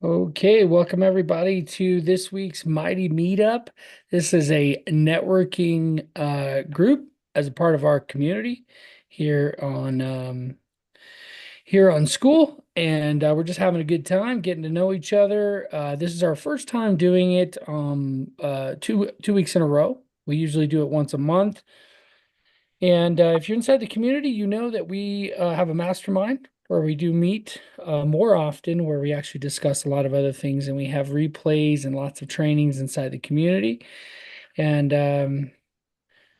Okay, welcome everybody to this week's Mighty Meetup. This is a networking group as a part of our community here on school, and we're just having a good time getting to know each other. This is our first time doing it two weeks in a row. We usually do it once a month. And if you're inside the community, you know that we have a mastermind where we do meet more often, where we actually discuss a lot of other things, and we have replays and lots of trainings inside the community. And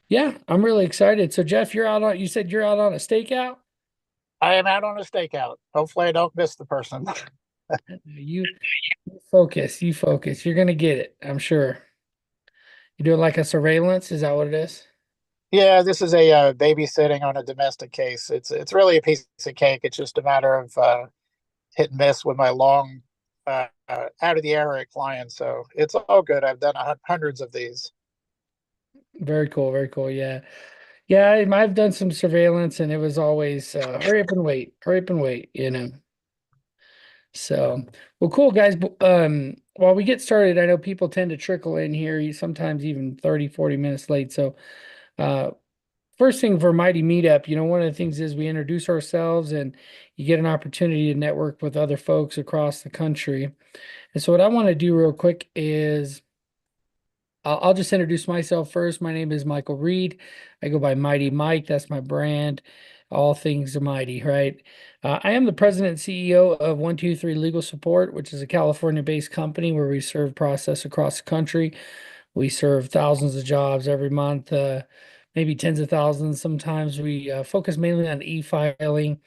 yeah, I'm really excited. So Jeff, you said you're out on a stakeout. I am out on a stakeout. Hopefully, I don't miss the person. You you focus. You're gonna get it, I'm sure. You do it like a surveillance, is that what it is? Yeah, this is a babysitting on a domestic case. It's really a piece of cake. It's just a matter of hit and miss with my long out of the area clients. So it's all good. I've done hundreds of these. Very cool, very cool. Yeah. Yeah, I've done some surveillance and it was always hurry up and wait, you know. So, well, cool guys. While we get started, I know people tend to trickle in here, sometimes even 30, 40 minutes late. So, uh, first thing for Mighty Meetup, one of the things is we introduce ourselves and you get an opportunity to network with other folks across the country. And so what I want to do real quick is I'll just introduce myself first. My name is Michael Reed. I go by Mighty Mike. That's my brand. All things mighty, right? I am the president and CEO of 123 Legal Support, which is a California-based company where we serve process across the country. We serve thousands of jobs every month, maybe tens of thousands. Sometimes we focus mainly on e-filing.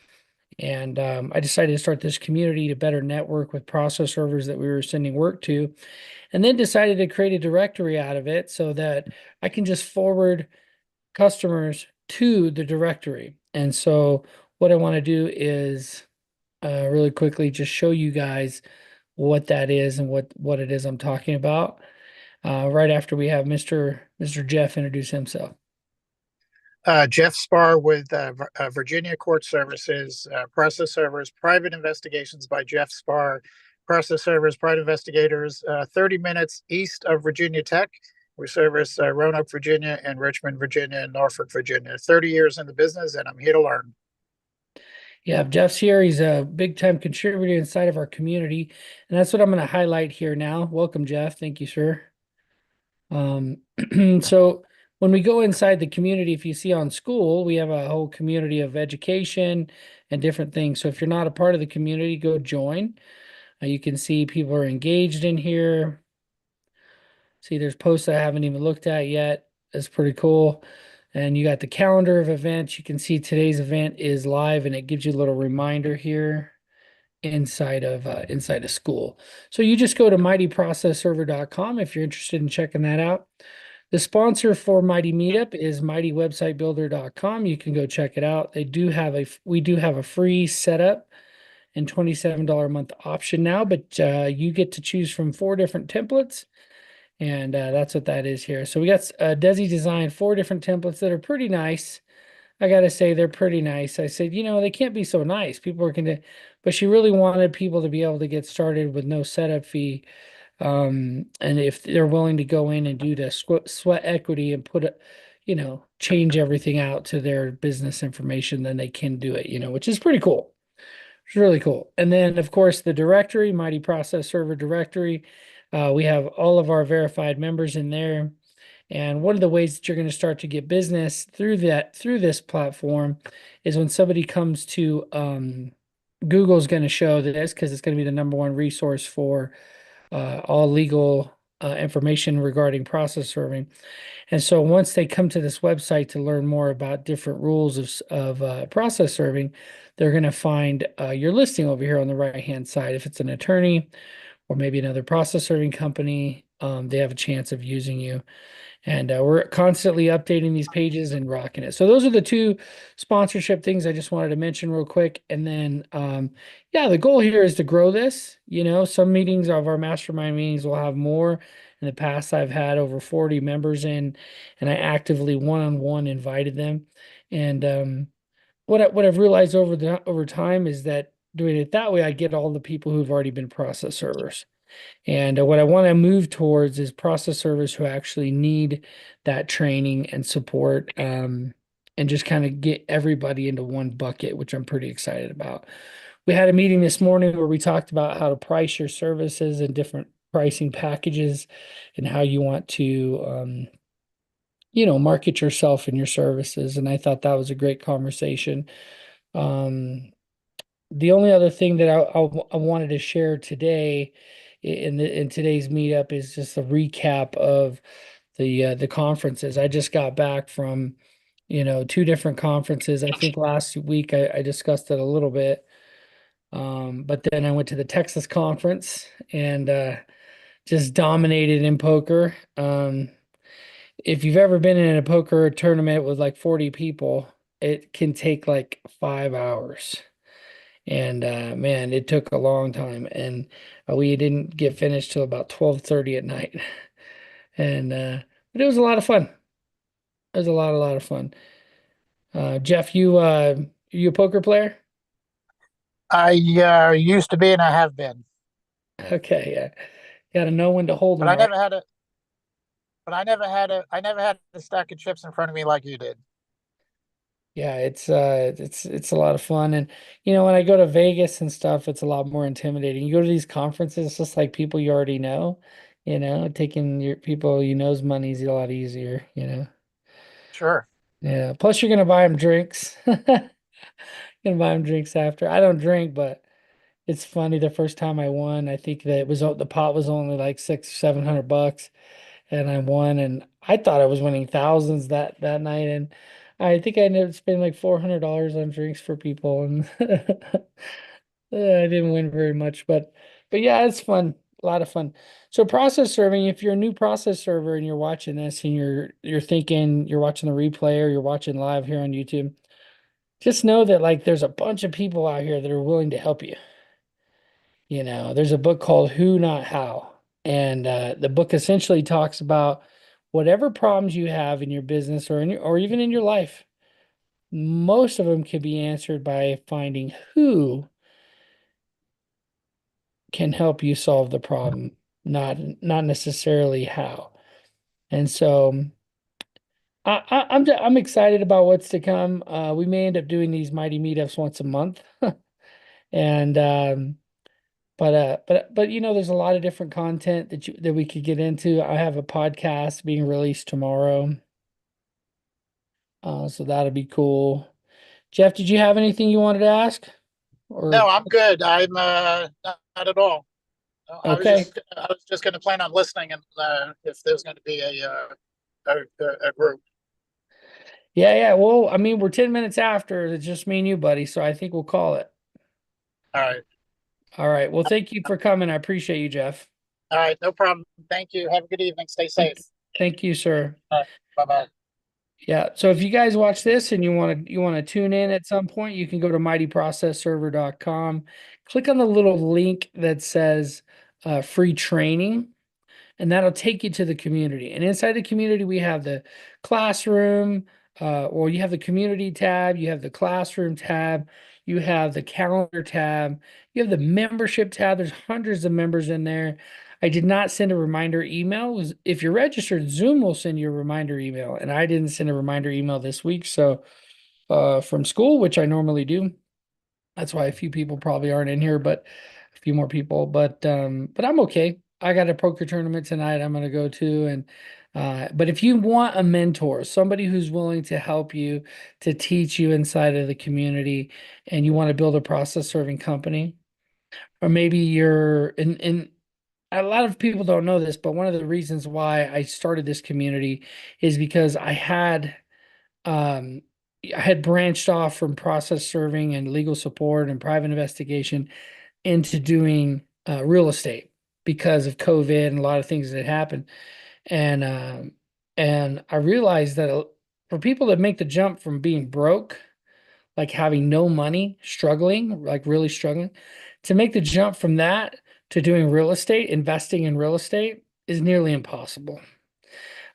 And I decided to start this community to better network with process servers that we were sending work to, and then decided to create a directory out of it so that I can just forward customers to the directory. And so what I want to do is really quickly just show you guys what that is and what it is I'm talking about. Right after we have Mr. Jeff introduce himself. Jeff Spar with Virginia Court Services, process servers, private investigations by Jeff Spar, process servers, private investigators, 30 minutes east of Virginia Tech. We service Roanoke, Virginia, and Richmond, Virginia, and Norfolk, Virginia. 30 years in the business, and I'm here to learn. Yeah, Jeff's here. He's a big time contributor inside of our community. And that's what I'm going to highlight here now. Welcome, Jeff. Thank you, sir. Um, so when we go inside the community, if you see on school, we have a whole community of education and different things. So if you're not a part of the community, go join. You can see people are engaged in here. See, there's posts I haven't even looked at yet. That's pretty cool. And you got the calendar of events. You can see today's event is live and it gives you a little reminder here inside of school. So you just go to mightyprocessserver.com if you're interested in checking that out. The sponsor for Mighty Meetup is mightywebsitebuilder.com. You can go check it out. We do have a free setup and $27 a month option now, but you get to choose from 4 different templates. And that's what that is here. So we got Desi designed 4 different templates that are pretty nice. I gotta say they're pretty nice. I said, they can't be so nice. People are gonna, but she really wanted people to be able to get started with no setup fee. And if they're willing to go in and do the sweat equity and change everything out to their business information, then they can do it, which is pretty cool. It's really cool. And then, of course, the directory, Mighty Process Server directory. We have all of our verified members in there. And one of the ways that you're going to start to get business through this platform is when somebody comes to Google's going to show this because it's going to be the #1 resource for all legal information regarding process serving. And so once they come to this website to learn more about different rules of process serving, they're going to find your listing over here on the right-hand side. If it's an attorney or maybe another process serving company, they have a chance of using you. And we're constantly updating these pages and rocking it. So those are the 2 sponsorship things I just wanted to mention real quick. And then, yeah, the goal here is to grow this. Some meetings of our mastermind meetings will have more. In the past, I've had over 40 members in, and I actively one-on-one invited them. And what I've realized over time is that doing it that way, I get all the people who've already been process servers. And what I want to move towards is process servers who actually need that training and support, and just kind of get everybody into one bucket, which I'm pretty excited about. We had a meeting this morning where we talked about how to price your services and different pricing packages and how you want to, market yourself and your services. And I thought that was a great conversation. Um, the only other thing that I wanted to share today in today's meetup is just a recap of the conferences. I just got back from, two different conferences. I think last week I discussed it a little bit. But then I went to the Texas conference and just dominated in poker. If you've ever been in a poker tournament with like 40 people, it can take like 5 hours. And man, it took a long time, and we didn't get finished till about 12:30 at night. And but it was a lot of fun. It was a lot of fun. Jeff, you a poker player? I used to be and I have been, Okay, yeah. Got to know when to hold but them, I right? never had a I never had a stack of chips in front of me like you did. Yeah, it's a lot of fun. And when I go to Vegas and stuff, it's a lot more intimidating. You go to these conferences, it's just like people you already know, taking your people you know's money is a lot easier. Sure. Yeah. Plus you're gonna buy them drinks. Gonna buy them drinks after. I don't drink, but it's funny. The first time I won, I think that it was the pot was only like 600 or 700 bucks, and I won, and I thought I was winning thousands that night, and I think I ended up spending like $400 on drinks for people, and I didn't win very much, but yeah, it's fun, a lot of fun. So process serving, if you're a new process server and you're watching this and you're thinking you're watching the replay or you're watching live here on YouTube, just know that like there's a bunch of people out here that are willing to help you. There's a book called Who Not How. And the book essentially talks about whatever problems you have in your business or even in your life. Most of them can be answered by finding who can help you solve the problem, not necessarily how. And so I'm excited about what's to come. We may end up doing these mighty meetups once a month, and but there's a lot of different content that we could get into. I have a podcast being released tomorrow, so that'll be cool. Jeff, did you have anything you wanted to ask? Or No, I'm good. I'm not at all. okay, I was just going to plan on listening, and if there's going to be a group. yeah, yeah. Well, I mean, we're 10 minutes after. It's just me and you, buddy. So I think we'll call it. All right. All right. Well, thank you for coming. I appreciate you, Jeff. All right. No problem. Thank you. Have a good evening. Stay safe. Thank you, sir. Bye bye. Yeah. So if you guys watch this and you want to tune in at some point, you can go to mightyprocessserver.com. Click on the little link that says free training, and that'll take you to the community. And inside the community, we have the classroom, or you have the community tab, you have the classroom tab, you have the calendar tab, you have the membership tab. There's hundreds of members in there. I did not send a reminder email. If you're registered, Zoom will send you a reminder email, and I didn't send a reminder email this week. So, from school, which I normally do. That's why a few people probably aren't in here, but a few more people. But I'm okay. I got a poker tournament tonight I'm gonna go to. And but if you want a mentor, somebody who's willing to help you, to teach you inside of the community, and you want to build a process serving company, or maybe you're in a lot of people don't know this, but one of the reasons why I started this community is because um I had branched off from process serving and legal support and private investigation into doing real estate because of COVID and a lot of things that happened. And and I realized that for people that make the jump from being broke, like having no money, struggling, like really struggling, to make the jump from that to doing real estate, investing in real estate is nearly impossible.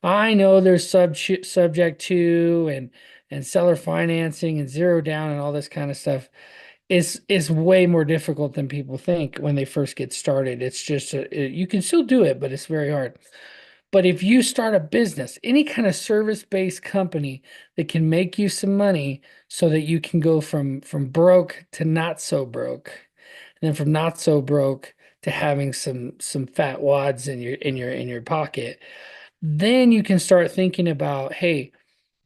I know there's subject to and seller financing and zero down and all this kind of stuff. is way more difficult than people think when they first get started. It's just you can still do it, but it's very hard. But if you start a business, any kind of service-based company that can make you some money so that you can go from broke to not so broke, and then from not so broke to having some fat wads in your pocket, then you can start thinking about, hey,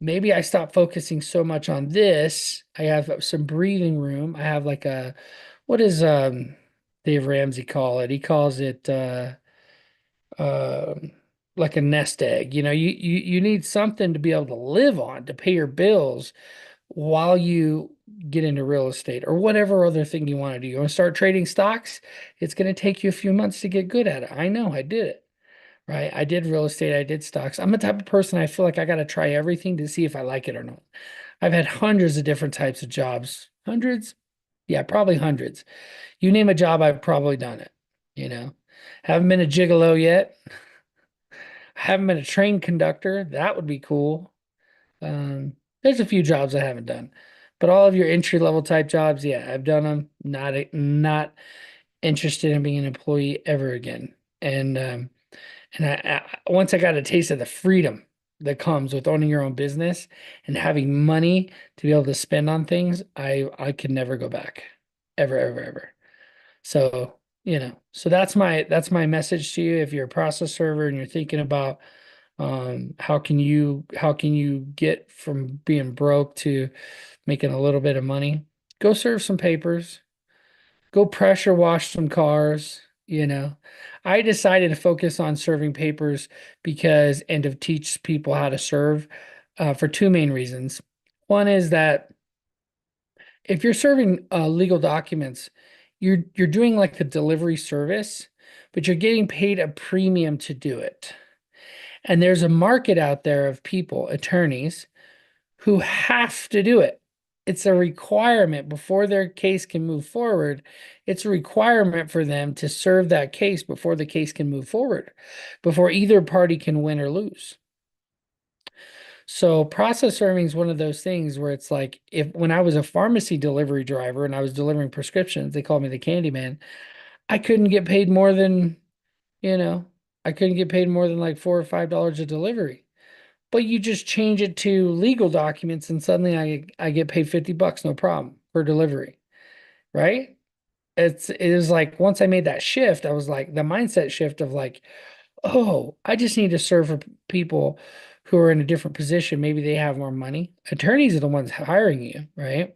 maybe I stop focusing so much on this. I have some breathing room. I have like a, what is Dave Ramsey call it? He calls it um like a nest egg. You need something to be able to live on to pay your bills while you get into real estate or whatever other thing you want to do. You want to start trading stocks? It's going to take you a few months to get good at it. I know, I did it. Right? I did real estate, I did stocks. I'm the type of person I feel like I got to try everything to see if I like it or not. I've had hundreds of different types of jobs. Hundreds? Yeah, probably hundreds. You name a job, I've probably done it. You know, haven't been a gigolo yet. Haven't been a train conductor. That would be cool. There's a few jobs I haven't done, but all of your entry level type jobs, yeah, I've done them. Not interested in being an employee ever again. And once I got a taste of the freedom that comes with owning your own business and having money to be able to spend on things, I could never go back, ever, ever, ever. So, so that's my message to you. If you're a process server and you're thinking about how can you get from being broke to making a little bit of money, go serve some papers, go pressure wash some cars. I decided to focus on serving papers because and to teach people how to serve for two main reasons. One is that if you're serving legal documents, you're doing like a delivery service, but you're getting paid a premium to do it. And there's a market out there of people, attorneys, who have to do it. It's a requirement before their case can move forward. It's a requirement for them to serve that case before the case can move forward, before either party can win or lose. So process serving is one of those things where it's like if when I was a pharmacy delivery driver and I was delivering prescriptions, they called me the candy man. I couldn't get paid more than, you know, I couldn't get paid more than like $4 or $5 a delivery. But you just change it to legal documents and suddenly I get paid $50, no problem per delivery, right? It was like once I made that shift, I was like the mindset shift of like, oh, I just need to serve for people who are in a different position. Maybe they have more money. Attorneys are the ones hiring you, right?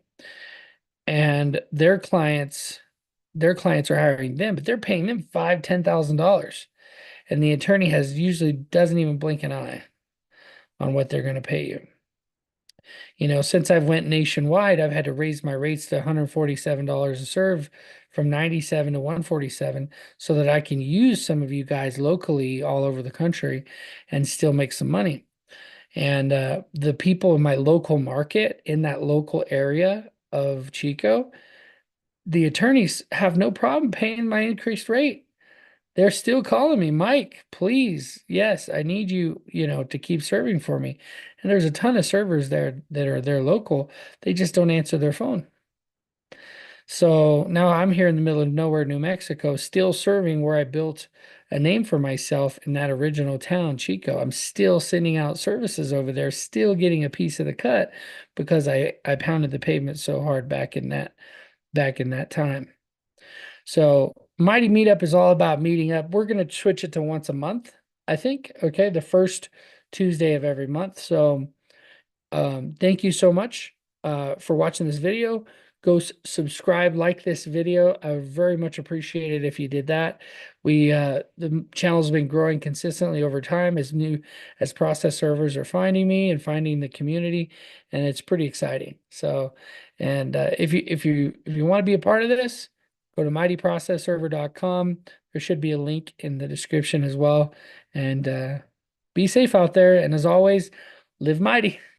And their clients are hiring them, but they're paying them five, $10,000. And the attorney has usually doesn't even blink an eye on what they're going to pay you. Since I've went nationwide, I've had to raise my rates to $147 a serve from 97 to 147 so that I can use some of you guys locally all over the country and still make some money. And the people in my local market, in that local area of Chico, the attorneys have no problem paying my increased rate. They're still calling me, Mike, please. Yes, I need you, to keep serving for me. And there's a ton of servers there that are there local. They just don't answer their phone. So now I'm here in the middle of nowhere, New Mexico, still serving where I built a name for myself in that original town, Chico. I'm still sending out services over there, still getting a piece of the cut because I pounded the pavement so hard back in that time. So Mighty Meetup is all about meeting up. We're going to switch it to once a month, I think. Okay, the first Tuesday of every month. So thank you so much for watching this video. Go subscribe, like this video. I would very much appreciate it if you did that. The channel's been growing consistently over time as process servers are finding me and finding the community, and it's pretty exciting. So, and if you want to be a part of this, go to mightyprocessserver.com. There should be a link in the description as well. And be safe out there. And as always, live mighty.